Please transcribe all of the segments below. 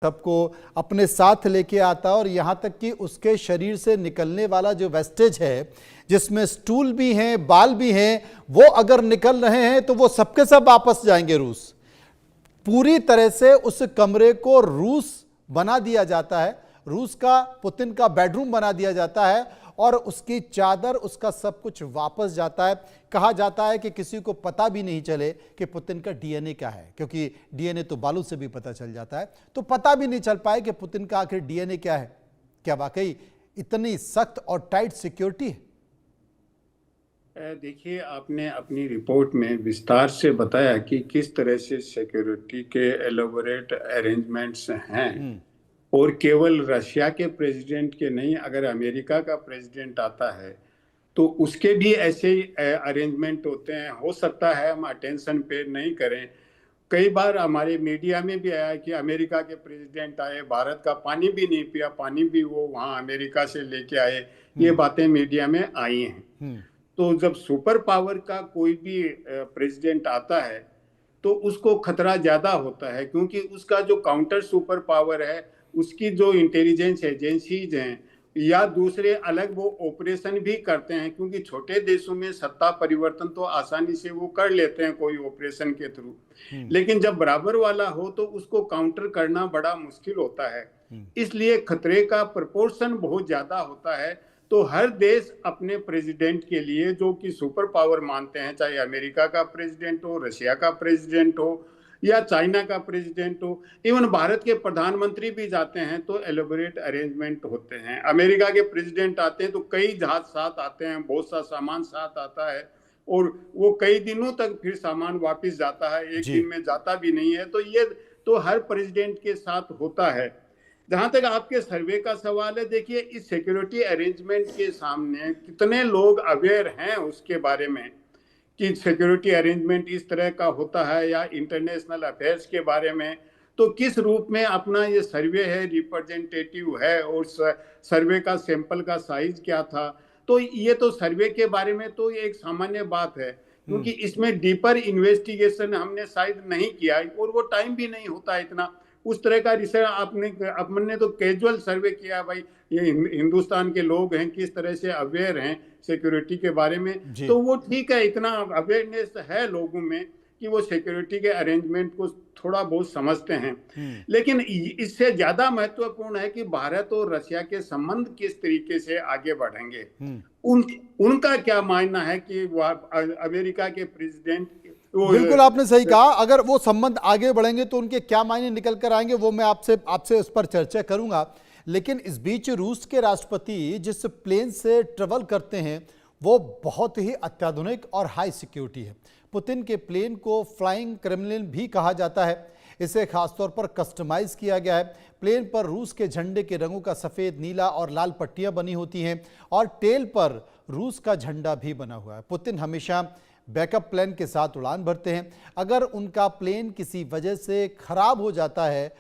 सबको अपने साथ लेके आता है और यहाँ तक कि उसके शरीर से निकलने वाला जो वेस्टेज है, जिसमें स्टूल भी हैं, बाल भी हैं, वो अगर निकल रहे हैं तो वो सबके सब वापस जाएंगे रूस। पूरी तरह से उस कमरे को रूस बना दिया जाता है, रूस का, पुतिन का बेडरूम बना दिया जाता है और उसकी चादर, उसका सब कुछ वापस जाता है। कहा जाता है कि किसी को पता भी नहीं चले कि पुतिन का डीएनए क्या है, क्योंकि डीएनए तो बालू से भी पता चल जाता है, तो पता भी नहीं चल पाए कि पुतिन का आखिर डीएनए क्या है। क्या वाकई इतनी सख्त और टाइट सिक्योरिटी है? देखिए, आपने अपनी रिपोर्ट में विस्तार से बताया कि किस तरह से सिक्योरिटी के एलोबोरेट अरेंजमेंट्स हैं और केवल रशिया के प्रेसिडेंट के नहीं, अगर अमेरिका का प्रेसिडेंट आता है तो उसके भी ऐसे अरेंजमेंट होते हैं। हो सकता है हम अटेंशन पे नहीं करें। कई बार हमारे मीडिया में भी आया कि अमेरिका के प्रेसिडेंट आए, भारत का पानी भी नहीं पिया, पानी भी वो वहाँ अमेरिका से लेके आए, ये बातें मीडिया में आई हैं। तो जब सुपर पावर का कोई भी प्रेसिडेंट आता है तो उसको खतरा ज्यादा होता है, क्योंकि उसका जो काउंटर सुपर पावर है, उसकी जो इंटेलिजेंस एजेंसीज हैं या दूसरे अलग वो ऑपरेशन भी करते हैं, क्योंकि छोटे देशों में सत्ता परिवर्तन तो आसानी से वो कर लेते हैं कोई ऑपरेशन के थ्रू, लेकिन जब बराबर वाला हो तो उसको काउंटर करना बड़ा मुश्किल होता है। इसलिए खतरे का प्रोपोर्शन बहुत ज्यादा होता है। तो हर देश अपने प्रेसिडेंट के लिए, जो कि सुपर पावर मानते हैं, चाहे अमेरिका का प्रेसिडेंट हो, रशिया का प्रेसिडेंट हो या चाइना का प्रेसिडेंट हो, इवन भारत के प्रधानमंत्री भी जाते हैं तो एलोबोरेट अरेंजमेंट होते हैं। अमेरिका के प्रेसिडेंट आते हैं तो कई जहाज साथ आते हैं, बहुत सा सामान साथ आता है और वो कई दिनों तक फिर सामान वापस जाता है, एक दिन में जाता भी नहीं है। तो ये तो हर प्रेसिडेंट के साथ होता है। जहां तक आपके सर्वे का सवाल है, देखिए इस सिक्योरिटी अरेंजमेंट के सामने कितने लोग अवेयर हैं उसके बारे में कि सिक्योरिटी अरेंजमेंट इस तरह का होता है, या इंटरनेशनल अफेयर्स के बारे में, तो किस रूप में अपना ये सर्वे है, रिप्रेजेंटेटिव है, और सर्वे का सैंपल का साइज क्या था। तो ये तो सर्वे के बारे में तो ये एक सामान्य बात है, क्योंकि इसमें डीपर इन्वेस्टिगेशन हमने शायद नहीं किया और वो टाइम भी नहीं होता इतना। उस तरह का रिसर्च अपने तो कैजुअल सर्वे किया, भाई ये हिंदुस्तान के लोग हैं किस तरह से अवेयर हैं सिक्योरिटी के बारे में, तो वो ठीक है, इतना अवेयरनेस है लोगों में कि वो सिक्योरिटी के अरेंजमेंट को थोड़ा बहुत समझते हैं। लेकिन इससे ज्यादा महत्वपूर्ण है कि भारत और रशिया के संबंध किस तरीके से आगे बढ़ेंगे। उनका क्या मानना है कि वो अमेरिका के प्रेसिडेंट, बिल्कुल आपने सही कहा, अगर वो संबंध आगे बढ़ेंगे तो उनके क्या मायने निकल कर आएंगे, वो मैं आपसे उस पर चर्चा करूंगा। लेकिन इस बीच रूस के राष्ट्रपति जिस प्लेन से ट्रेवल करते हैं वो बहुत ही अत्याधुनिक और हाई सिक्योरिटी है। पुतिन के प्लेन को फ्लाइंग क्रेमलिन भी कहा जाता है। इसे खासतौर पर कस्टमाइज किया गया है। प्लेन पर रूस के झंडे के रंगों का सफ़ेद, नीला और लाल पट्टियां बनी होती हैं और टेल पर रूस का झंडा भी बना हुआ है। पुतिन हमेशा बैकअप प्लान के साथ उड़ान भरते हैं। अगर उनका प्लेन किसी वजह से खराब हो जाता है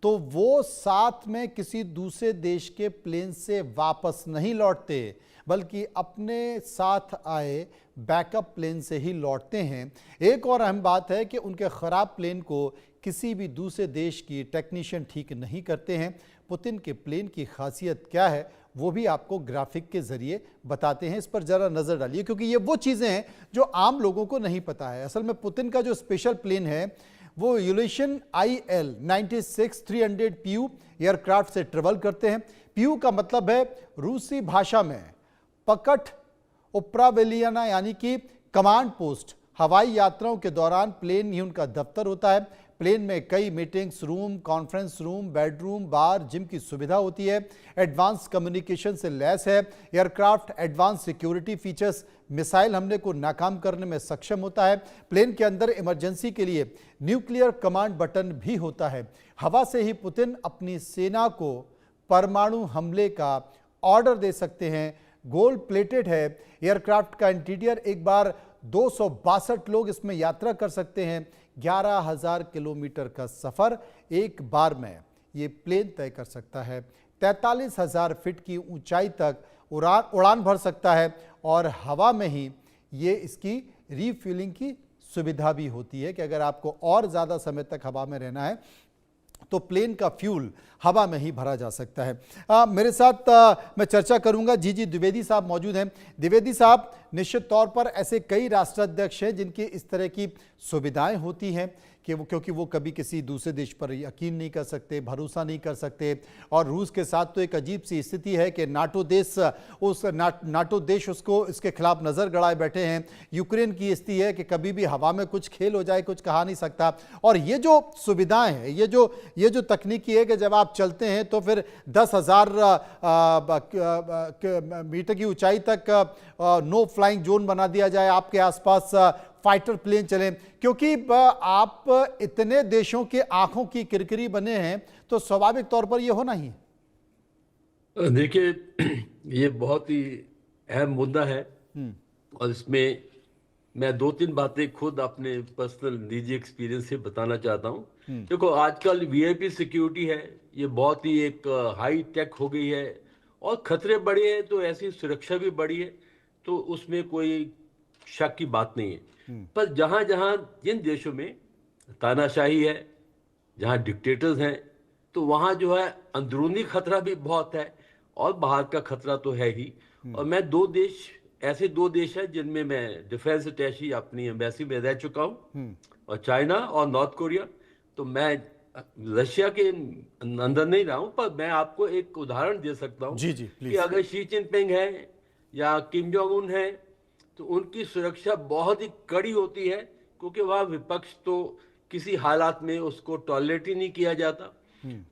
तो वो साथ में किसी दूसरे देश के प्लेन से वापस नहीं लौटते, बल्कि अपने साथ आए बैकअप प्लेन से ही लौटते हैं। एक और अहम बात है कि उनके खराब प्लेन को किसी भी दूसरे देश की टेक्नीशियन ठीक नहीं करते हैं। पुतिन के प्लेन की खासियत क्या है वो भी आपको ग्राफिक के जरिए बताते हैं, इस पर जरा नजर डालिए, क्योंकि ये वो चीजें हैं जो आम लोगों को नहीं पता है। असल में पुतिन का जो स्पेशल प्लेन है वो यूलेशन IL-96-300 PU एयरक्राफ्ट से ट्रेवल करते हैं। PU का मतलब है रूसी भाषा में पकट उप्रावेलियाना, यानी कि कमांड पोस्ट। हवाई यात्राओं के दौरान प्लेन ही उनका दफ्तर होता है। प्लेन में कई meetings room, conference room, bedroom, bar, gym की सुविधा होती है। एडवांस कम्युनिकेशन से लैस है। Aircraft advance security features, missile हमले को नाकाम करने में सक्षम होता है। प्लेन के अंदर इमरजेंसी के लिए न्यूक्लियर कमांड बटन भी होता है। हवा से ही पुतिन अपनी सेना को परमाणु हमले का ऑर्डर दे सकते हैं। गोल्ड प्लेटेड है एयरक्राफ्ट का इंटीरियर। एक बार 262 लोग इसमें यात्रा कर सकते हैं। 11,000 किलोमीटर का सफर एक बार में ये प्लेन तय कर सकता है। 43,000 फीट की ऊंचाई तक उड़ान भर सकता है और हवा में ही ये इसकी रीफ्यूलिंग की सुविधा भी होती है कि अगर आपको और ज़्यादा समय तक हवा में रहना है तो प्लेन का फ्यूल हवा में ही भरा जा सकता है। मेरे साथ मैं चर्चा करूंगा, जी द्विवेदी साहब मौजूद हैं। द्विवेदी साहब, निश्चित तौर पर ऐसे कई राष्ट्राध्यक्ष हैं जिनकी इस तरह की सुविधाएं होती हैं कि क्योंकि वो कभी किसी दूसरे देश पर यकीन नहीं कर सकते, भरोसा नहीं कर सकते। और रूस के साथ तो एक अजीब सी स्थिति है कि नाटो देश उसको इसके खिलाफ नज़र गड़ाए बैठे हैं। यूक्रेन की स्थिति है कि कभी भी हवा में कुछ खेल हो जाए, कुछ कहा नहीं सकता। और ये जो सुविधाएं हैं, ये जो तकनीकी है कि जब आप चलते हैं तो फिर 10,000 मीटर की ऊंचाई तक नो फ्लाइंग जोन बना दिया जाए, आपके आसपास फाइटर प्लेन चलें, क्योंकि आप इतने देशों के आंखों की किरकिरी बने हैं, तो स्वाभाविक तौर पर यह होना ही है। देखिए, ये बहुत ही अहम मुद्दा है और इसमें मैं 2-3 बातें खुद अपने पर्सनल निजी एक्सपीरियंस से बताना चाहता हूँ। देखो, आजकल वीआईपी सिक्योरिटी है, ये बहुत ही एक हाई टेक हो गई है और खतरे बढ़े हैं तो ऐसी सुरक्षा भी बढ़ी है, तो उसमें कोई शक की बात नहीं है। पर जहाँ जहाँ जिन देशों में तानाशाही है, जहाँ डिक्टेटर्स हैं, तो वहाँ जो है अंदरूनी खतरा भी बहुत है और बाहर का खतरा तो है ही। और मैं ऐसे दो देश हैं जिनमें मैं डिफेंस अटैची अपनी एम्बेसी में रह चुका हूँ, और चाइना और नॉर्थ कोरिया। तो मैं रशिया के अंदर नहीं रहा हूँ, पर मैं आपको एक उदाहरण दे सकता हूँ कि अगर शी जिनपिंग है या किम जोंग उन है, तो उनकी सुरक्षा बहुत ही कड़ी होती है, क्योंकि वह विपक्ष तो किसी हालात में उसको टॉलरेट ही नहीं किया जाता।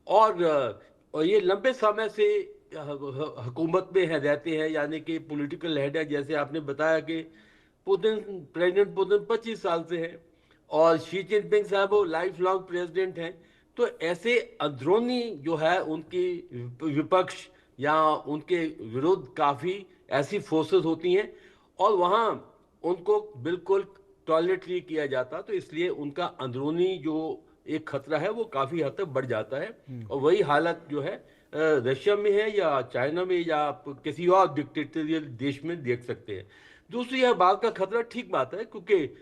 और ये लंबे समय से हुकूमत में रहते हैं, यानी कि पॉलिटिकल हेड है। जैसे आपने बताया कि प्रेसिडेंट पुतिन 25 साल से हैं और शी जिनपिंग साहब वो लाइफ लॉन्ग प्रेसिडेंट हैं। तो ऐसे अंदरूनी जो है उनकी विपक्ष या उनके विरुद्ध काफ़ी ऐसी फोर्सेस होती हैं और वहाँ उनको बिल्कुल टॉलरेट नहीं किया जाता, तो इसलिए उनका अंदरूनी जो एक खतरा है वो काफ़ी हद तक बढ़ जाता है। और वही हालत जो है रशिया में है या चाइना में या आप किसी और डिक्टेटोरियल देश में देख सकते हैं। दूसरी है बात का खतरा, ठीक बात है, क्योंकि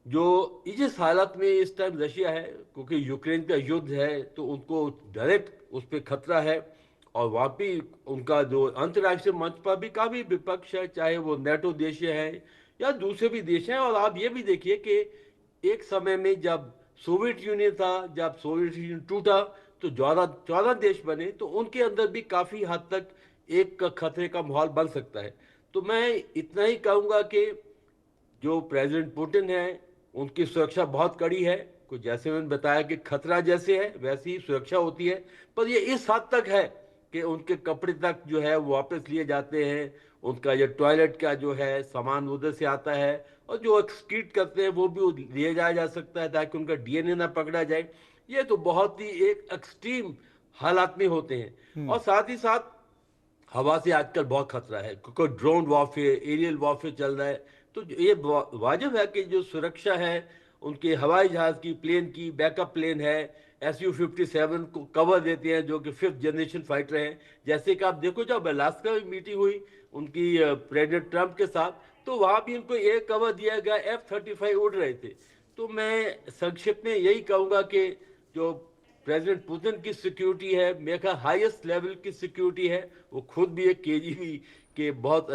जो जिस हालत में इस टाइम रशिया है, क्योंकि यूक्रेन का युद्ध है, तो उनको डायरेक्ट उस पर खतरा है। और वहाँ पे उनका जो अंतर्राष्ट्रीय मंच पर भी काफ़ी विपक्ष है, चाहे वो नेटो देश है या दूसरे भी देश हैं। और आप ये भी देखिए कि एक समय में जब सोवियत यूनियन था, जब सोवियत यूनियन टूटा तो 14 देश बने, तो उनके अंदर भी काफ़ी हद तक एक खतरे का माहौल बन सकता है। तो मैं इतना ही कहूँगा कि जो प्रेसिडेंट पुतिन है उनकी सुरक्षा बहुत कड़ी है, कुछ जैसे मैंने बताया कि खतरा जैसे है वैसी ही सुरक्षा होती है। पर ये इस हद तक है कि उनके कपड़े तक जो है वो वापस लिए जाते हैं, उनका जो टॉयलेट का जो है सामान उधर से आता है, और जो एक्सक्रीट करते हैं वो भी लिए जाया जा सकता है ताकि उनका डीएनए ना पकड़ा जाए। ये तो बहुत ही एक एक्सट्रीम हालात में होते हैं। और साथ ही साथ हवा से आजकल बहुत खतरा है, क्योंकि ड्रोन वॉरफेयर, एरियल वॉरफेयर चल रहा है। तो ये वाजिब है कि जो सुरक्षा है उनके हवाई जहाज की, प्लेन की, बैकअप प्लेन है, Su-57 को कवर देते हैं, जो कि 5th जनरेशन फाइटर हैं। जैसे कि आप देखो, जब अलास्का में मीटिंग हुई उनकी प्रेसिडेंट ट्रंप के साथ, तो वहाँ भी उनको एयर कवर दिया गया, F-35 उड़ रहे थे। तो मैं संक्षिप्त में यही कहूँगा कि जो प्रेसिडेंट पुतिन की सिक्योरिटी है, मेरा हाईएस्ट लेवल की सिक्योरिटी है। वो खुद भी एक केजीबी के बहुत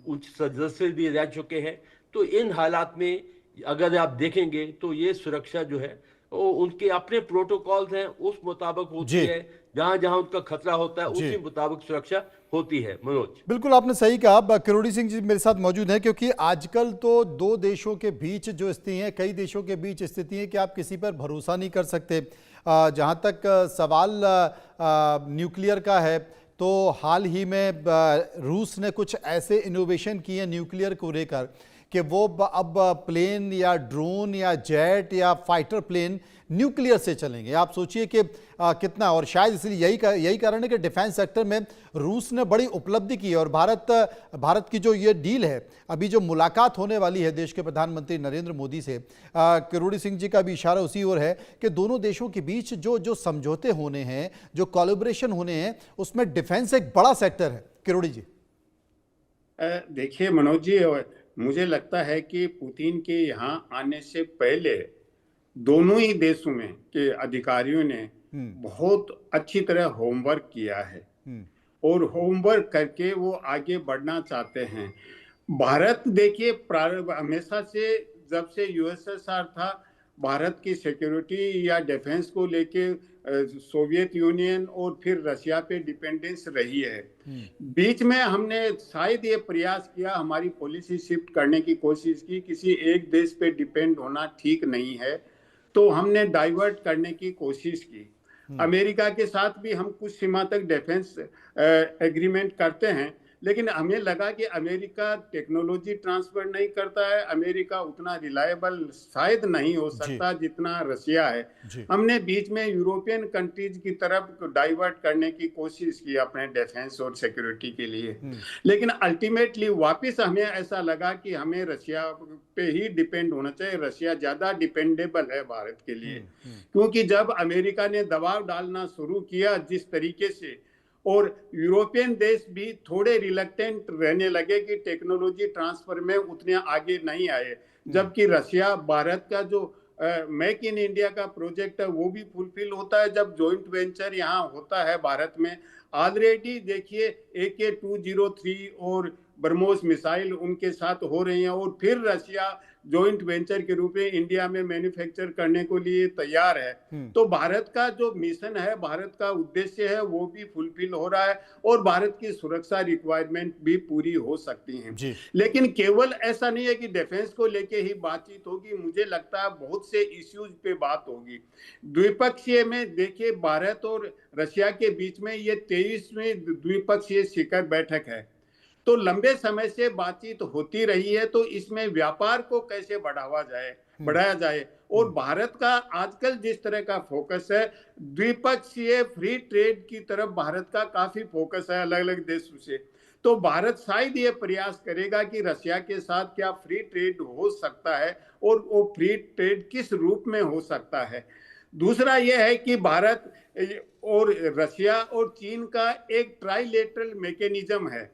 उच्च सदस्य भी रह चुके हैं। तो इन हालात में अगर आप देखेंगे तो ये सुरक्षा जो है वो उनके अपने प्रोटोकॉल्स हैं, उस मुताबिक होती है। जहां जहां उनका खतरा होता है उसी मुताबिक सुरक्षा होती है। मनोज, बिल्कुल आपने सही कहा। किरोड़ी सिंह जी मेरे साथ मौजूद हैं, क्योंकि आजकल तो दो देशों के बीच जो स्थिति है, कई देशों के बीच स्थिति है कि आप किसी पर भरोसा नहीं कर सकते। जहां तक सवाल न्यूक्लियर का है, तो हाल ही में रूस ने कुछ ऐसे इनोवेशन किए न्यूक्लियर को लेकर कि वो अब प्लेन या ड्रोन या जेट या फाइटर प्लेन न्यूक्लियर से चलेंगे। आप सोचिए कि कितना, और शायद इसलिए यही कारण है कि डिफेंस सेक्टर में रूस ने बड़ी उपलब्धि की। और भारत की जो ये डील है, अभी जो मुलाकात होने वाली है देश के प्रधानमंत्री नरेंद्र मोदी से, किरोड़ी सिंह जी का भी इशारा उसी ओर है कि दोनों देशों के बीच जो समझौते होने हैं, जो कोलैबोरेशन होने हैं, उसमें डिफेंस एक बड़ा सेक्टर है। किरोड़ी जी देखिए मनोज जी, मुझे लगता है कि पुतिन के यहाँ आने से पहले दोनों ही देशों में के अधिकारियों ने बहुत अच्छी तरह होमवर्क किया है और होमवर्क करके वो आगे बढ़ना चाहते हैं। भारत देखिए हमेशा से जब से यूएसएसआर था, भारत की सिक्योरिटी या डिफेंस को लेके सोवियत यूनियन और फिर रशिया पे डिपेंडेंस रही है। बीच में हमने शायद ये प्रयास किया, हमारी पॉलिसी शिफ्ट करने की कोशिश की, किसी एक देश पे डिपेंड होना ठीक नहीं है, तो हमने डाइवर्ट करने की कोशिश की। अमेरिका के साथ भी हम कुछ सीमा तक डिफेंस एग्रीमेंट करते हैं, लेकिन हमें लगा कि अमेरिका टेक्नोलॉजी ट्रांसफर नहीं करता है, अमेरिका उतना रिलायबल शायद नहीं हो सकता जितना रशिया है। हमने बीच में यूरोपियन कंट्रीज की तरफ डाइवर्ट करने की कोशिश की अपने डिफेंस और सिक्योरिटी के लिए, लेकिन अल्टीमेटली वापस हमें ऐसा लगा कि हमें रशिया पे ही डिपेंड होना चाहिए। रशिया ज्यादा डिपेंडेबल है भारत के लिए, क्योंकि जब अमेरिका ने दबाव डालना शुरू किया जिस तरीके से, और यूरोपियन देश भी थोड़े रिलक्टेंट रहने लगे कि टेक्नोलॉजी ट्रांसफर में उतने आगे नहीं आए, जबकि रशिया भारत का जो मेक इन इंडिया का प्रोजेक्ट है वो भी फुलफिल होता है जब जॉइंट वेंचर यहाँ होता है भारत में। ऑलरेडी देखिए AK-203 और ब्रह्मोस मिसाइल उनके साथ हो रही हैं, और फिर रशिया जॉइंट वेंचर के रूप में इंडिया में मैन्युफैक्चर करने को लिए तैयार है। तो भारत का जो मिशन है, भारत का उद्देश्य है, वो भी फुलफिल हो रहा है और भारत की सुरक्षा रिक्वायरमेंट भी पूरी हो सकती है। लेकिन केवल ऐसा नहीं है कि डिफेंस को लेके ही बातचीत होगी, मुझे लगता है बहुत से इश्यूज पे बात होगी। द्विपक्षीय में देखिए भारत और रशिया के बीच में ये 23वीं द्विपक्षीय शिखर बैठक है, तो लंबे समय से बातचीत होती रही है, तो इसमें व्यापार को कैसे बढ़ाया जाए। और भारत का आजकल जिस तरह का फोकस है, द्विपक्षीय फ्री ट्रेड की तरफ भारत का काफी फोकस है अलग अलग देशों से, तो भारत शायद ये प्रयास करेगा कि रशिया के साथ क्या फ्री ट्रेड हो सकता है और वो फ्री ट्रेड किस रूप में हो सकता है। दूसरा यह है कि भारत और रशिया और चीन का एक ट्राइलेटरल मैकेनिज्म है।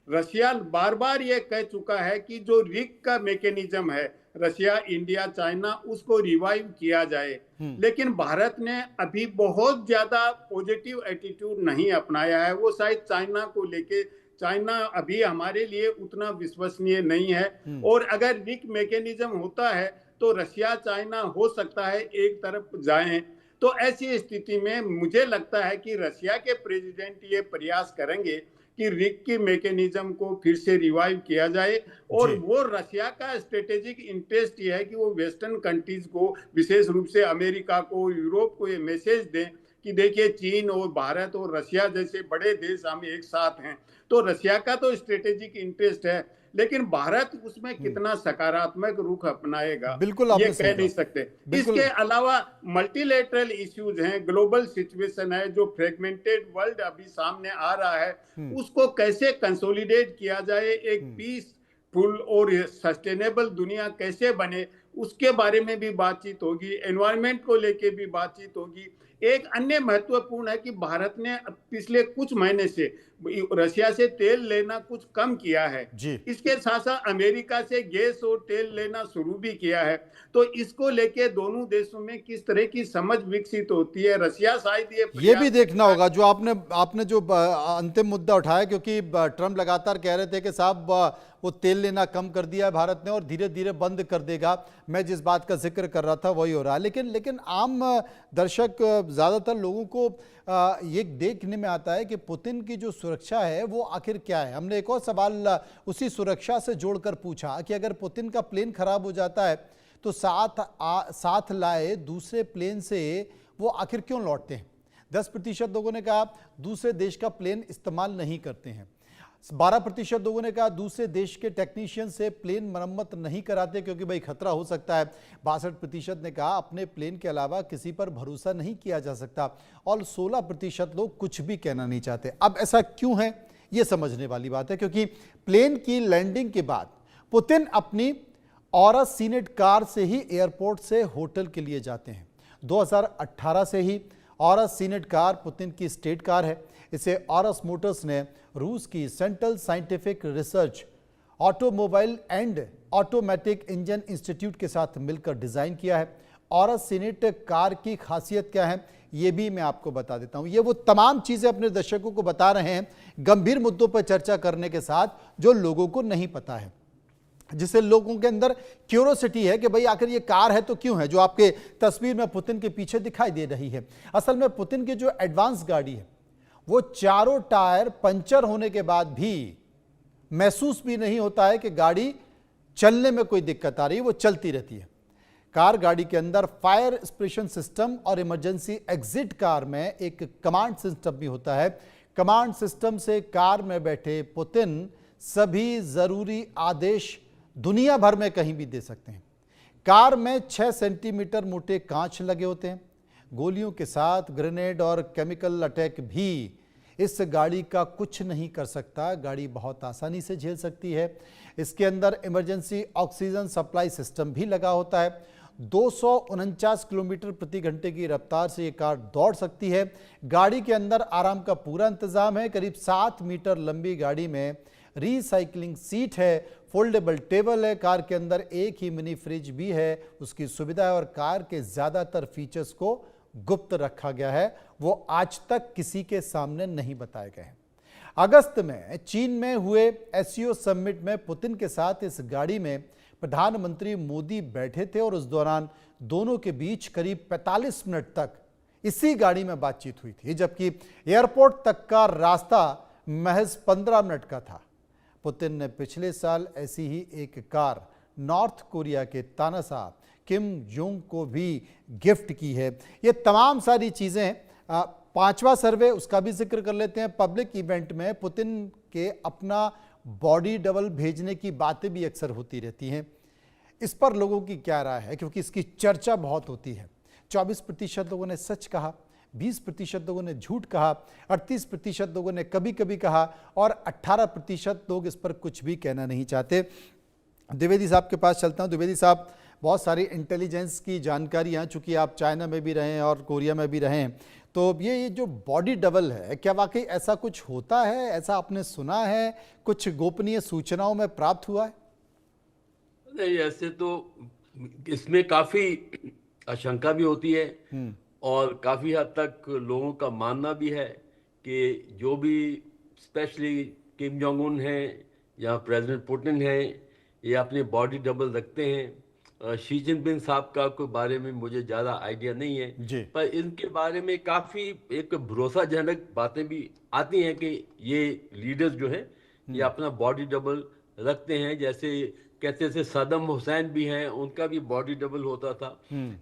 रशिया बार बार ये कह चुका है कि जो रिग का मैकेनिज्म है रशिया, इंडिया, चाइना, उसको रिवाइव किया जाए, लेकिन भारत ने अभी बहुत ज्यादा पॉजिटिव एटीट्यूड नहीं अपनाया है। वो शायद चाइना को लेके, चाइना अभी हमारे लिए उतना विश्वसनीय नहीं है, और अगर रिग मैकेनिज्म होता है तो रशिया चाइना हो सकता है एक तरफ जाएं। तो ऐसी स्थिति में मुझे लगता है कि रशिया के प्रेसिडेंट ये प्रयास करेंगे कि रिग की मैकेनिज्म को फिर से रिवाइव किया जाए, और वो रशिया का स्ट्रेटेजिक इंटरेस्ट ये है कि वो वेस्टर्न कंट्रीज को, विशेष रूप से अमेरिका को, यूरोप को ये मैसेज दें कि देखिए चीन और भारत और रशिया जैसे बड़े देश हम एक साथ हैं। तो रशिया का तो स्ट्रेटेजिक इंटरेस्ट है, लेकिन भारत उसमें कितना सकारात्मक रुख अपनाएगा बिल्कुल ये कह नहीं सकते। इसके अलावा मल्टीलेटरल इश्यूज हैं, ग्लोबल सिचुएशन है, जो फ्रेगमेंटेड वर्ल्ड अभी सामने आ रहा है, उसको कैसे कंसोलिडेट किया जाए, एक पीसफुल और सस्टेनेबल दुनिया कैसे बने, उसके बारे में भी बातचीत होगी। एनवायरनमेंट को लेके भी बातचीत होगी। एक अन्य महत्वपूर्ण है कि भारत ने पिछले कुछ महीने से रशिया से तेल लेना कुछ कम किया है, इसके साथ साथ अमेरिका से गैस और तेल लेना शुरू भी किया है। तो इसको लेके दोनों देशों में किस तरह की समझ विकसित होती है, रशिया शायद ये भी देखना होगा। जो आपने जो अंतिम मुद्दा उठाया, क्योंकि ट्रम्प लगातार कह रहे थे कि साहब वो तेल लेना कम कर दिया है भारत ने और धीरे धीरे बंद कर देगा। मैं जिस बात का जिक्र कर रहा था वही हो रहा है। लेकिन आम दर्शक, ज़्यादातर लोगों को ये देखने में आता है कि पुतिन की जो सुरक्षा है वो आखिर क्या है। हमने एक और सवाल उसी सुरक्षा से जोड़कर पूछा कि अगर पुतिन का प्लेन खराब हो जाता है तो साथ लाए दूसरे प्लेन से वो आखिर क्यों लौटते हैं। 10% लोगों ने कहा दूसरे देश का प्लेन इस्तेमाल नहीं करते हैं। 12% लोगों ने कहा दूसरे देश के टेक्नीशियन से प्लेन मरम्मत नहीं कराते क्योंकि भाई खतरा हो सकता है। 62% ने कहा अपने प्लेन के अलावा किसी पर भरोसा नहीं किया जा सकता, और 16% लोग कुछ भी कहना नहीं चाहते। अब ऐसा क्यों है ये समझने वाली बात है, क्योंकि प्लेन की लैंडिंग के बाद पुतिन अपनी औरस सीनेट कार से ही एयरपोर्ट से होटल के लिए जाते हैं। 2018 से ही औरस सीनेट कार पुतिन की स्टेट कार है। इसे औरस मोटर्स ने रूस की central scientific research automobile and automatic engine institute के साथ मिलकर डिजाइन किया है। औरस सीनेट कार की खासियत क्या है, ये भी मैं आपको बता देता हूं। ये वो तमाम चीजें अपने दर्शकों को बता रहे हैं, गंभीर मुद्दों पर चर्चा करने के साथ, जो लोगों को नहीं पता है, जिससे लोगों के अंदर क्यूरोसिटी है कि भाई आखिर ये कार है तो क्यों है, जो आपके तस्वीर में पुतिन के पीछे दिखाई दे रही है। असल में पुतिन की जो एडवांस गाड़ी है, वो चारों टायर पंचर होने के बाद भी महसूस भी नहीं होता है कि गाड़ी चलने में कोई दिक्कत आ रही है, वो चलती रहती है। कार गाड़ी के अंदर फायर एक्सप्रेशन सिस्टम और इमरजेंसी एग्जिट कार में एक कमांड सिस्टम भी होता है। कमांड सिस्टम से कार में बैठे पुतिन सभी जरूरी आदेश दुनिया भर में कहीं भी दे सकते हैं। कार में 6 सेंटीमीटर मोटे कांच लगे होते हैं। गोलियों के साथ ग्रेनेड और केमिकल अटैक भी इस गाड़ी का कुछ नहीं कर सकता। गाड़ी बहुत आसानी से झेल सकती है। इसके अंदर इमरजेंसी ऑक्सीजन सप्लाई सिस्टम भी लगा होता है। 249 किलोमीटर प्रति घंटे की रफ्तार से ये कार दौड़ सकती है। गाड़ी के अंदर आराम का पूरा इंतजाम है। करीब 7 मीटर लंबी गाड़ी में रिसाइकलिंग सीट है, फोल्डेबल टेबल है, कार के अंदर एक ही मिनी फ्रिज भी है, उसकी सुविधा है, और कार के ज़्यादातर फीचर्स को गुप्त रखा गया है, वो आज तक किसी के सामने नहीं बताए गए हैं। अगस्त में चीन में हुए एससीओ समिट में पुतिन के साथ इस गाड़ी में प्रधानमंत्री मोदी बैठे थे और उस दौरान दोनों के बीच करीब 45 मिनट तक इसी गाड़ी में बातचीत हुई थी, जबकि एयरपोर्ट तक का रास्ता महज 15 मिनट का था। पुतिन ने पिछले साल ऐसी ही एक कार नॉर्थ कोरिया के तानाशाह किम जोंग को भी गिफ्ट की है। ये तमाम सारी चीज़ें, 5वां सर्वे उसका भी जिक्र कर लेते हैं। पब्लिक इवेंट में पुतिन के अपना बॉडी डबल भेजने की बातें भी अक्सर होती रहती हैं। इस पर लोगों की क्या राय है, क्योंकि इसकी चर्चा बहुत होती है। 24% लोगों ने सच कहा, 20% लोगों ने झूठ कहा, 38% लोगों ने कभी कभी कहा, और 18% लोग इस पर कुछ भी कहना नहीं चाहते। द्विवेदी साहब के पास चलता हूँ। द्विवेदी साहब, बहुत सारी इंटेलिजेंस की जानकारियाँ, चूँकि आप चाइना में भी रहे हैं और कोरिया में भी रहे हैं, तो ये जो बॉडी डबल है, क्या वाकई ऐसा कुछ होता है? ऐसा आपने सुना है? कुछ गोपनीय सूचनाओं में प्राप्त हुआ है? नहीं, ऐसे तो इसमें काफ़ी आशंका भी होती है और काफ़ी हद तक लोगों का मानना भी है कि जो भी स्पेशली किम जोंग उन हैं या प्रेसिडेंट पुतिन हैं, ये अपने बॉडी डबल रखते हैं। शी जिनपिंग साहब का कोई बारे में मुझे ज़्यादा आइडिया नहीं है जी। पर इनके बारे में काफ़ी एक भरोसाजनक बातें भी आती हैं कि ये लीडर्स जो हैं ये अपना बॉडी डबल रखते हैं। जैसे कहते थे सद्दाम हुसैन भी हैं, उनका भी बॉडी डबल होता था।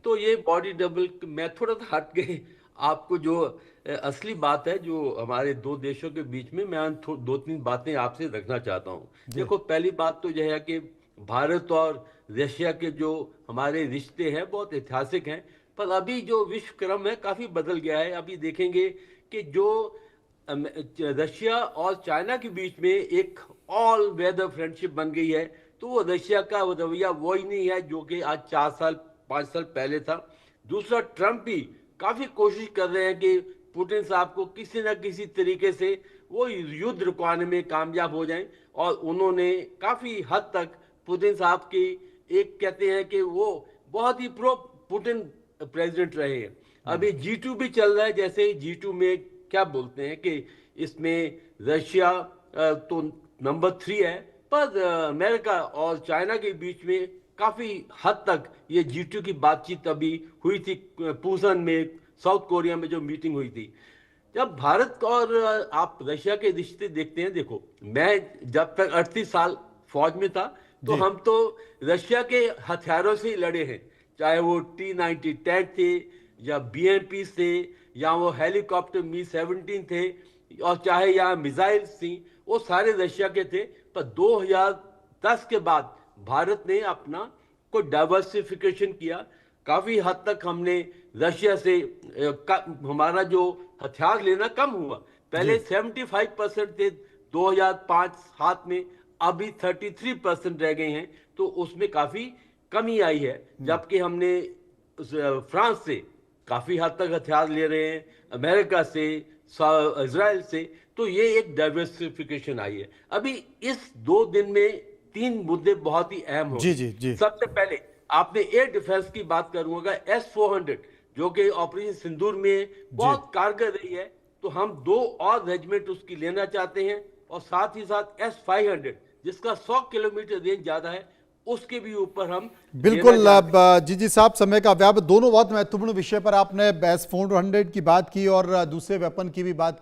तो ये बॉडी डबल, मैं थोड़ा सा हट के आपको जो असली बात है जो हमारे दो देशों के बीच में, मैं 2-3 बातें आपसे रखना चाहता हूँ। देखो, पहली बात तो यह है कि भारत और रशिया के जो हमारे रिश्ते हैं बहुत ऐतिहासिक हैं, पर अभी जो विश्व क्रम है काफ़ी बदल गया है। अभी देखेंगे कि जो रशिया और चाइना के बीच में एक ऑल वेदर फ्रेंडशिप बन गई है, तो वो रशिया का रवैया वो ही नहीं है जो कि आज 4-5 साल पहले था। दूसरा, ट्रंप भी काफ़ी कोशिश कर रहे हैं कि पुतिन साहब को किसी न किसी तरीके से वो युद्ध रुकवाने में कामयाब हो जाएं, और उन्होंने काफ़ी हद तक पुतिन साहब की एक कहते हैं कि वो बहुत ही प्रो पुतिन प्रेसिडेंट रहे हैं। अभी G2 भी चल रहा है। जैसे G2 में क्या बोलते हैं कि इसमें रशिया तो नंबर 3 है, पर अमेरिका और चाइना के बीच में काफ़ी हद तक ये G2 की बातचीत अभी हुई थी पूसन में, साउथ कोरिया में जो मीटिंग हुई थी। जब भारत और आप रशिया के रिश्ते देखते हैं, देखो मैं जब तक 38 साल फौज में था तो हम तो रशिया के हथियारों से ही लड़े हैं, चाहे वो T-90 टैंक थे या BMP थे या वो हेलीकॉप्टर Mi-17 थे और चाहे यहाँ मिसाइल्स थी, वो सारे रशिया के थे। पर 2010 के बाद भारत ने अपना को डाइवर्सिफिकेशन किया। काफ़ी हद तक हमने रशिया से हमारा जो हथियार लेना कम हुआ। पहले 75% थे 2005-7 में, अभी 33% रह गए हैं, तो उसमें काफ़ी कमी आई है। जबकि हमने फ्रांस से काफ़ी हद तक हथियार ले रहे हैं, अमेरिका से, इजराइल से, तो ये एक डाइवर्सिफिकेशन आई है। अभी इस 2 दिन में 3 मुद्दे बहुत ही अहम हो। जी। सबसे पहले आपने एयर डिफेंस की बात करूंगा, S-400 जो कि ऑपरेशन सिंदूर में बहुत कारगर रही है, तो हम 2 और रेजिमेंट उसकी लेना चाहते हैं। और साथ ही साथ S-500 जिसका 100 किलोमीटर रेंज ज्यादा है, उसके भी ऊपर हम बिल्कुल। लेना चाहते हैं। अब जी साहब, समय का व्याप, दोनों बहुत महत्वपूर्ण विषय पर आपने S-400 की बात की और दूसरे वेपन की भी बात की।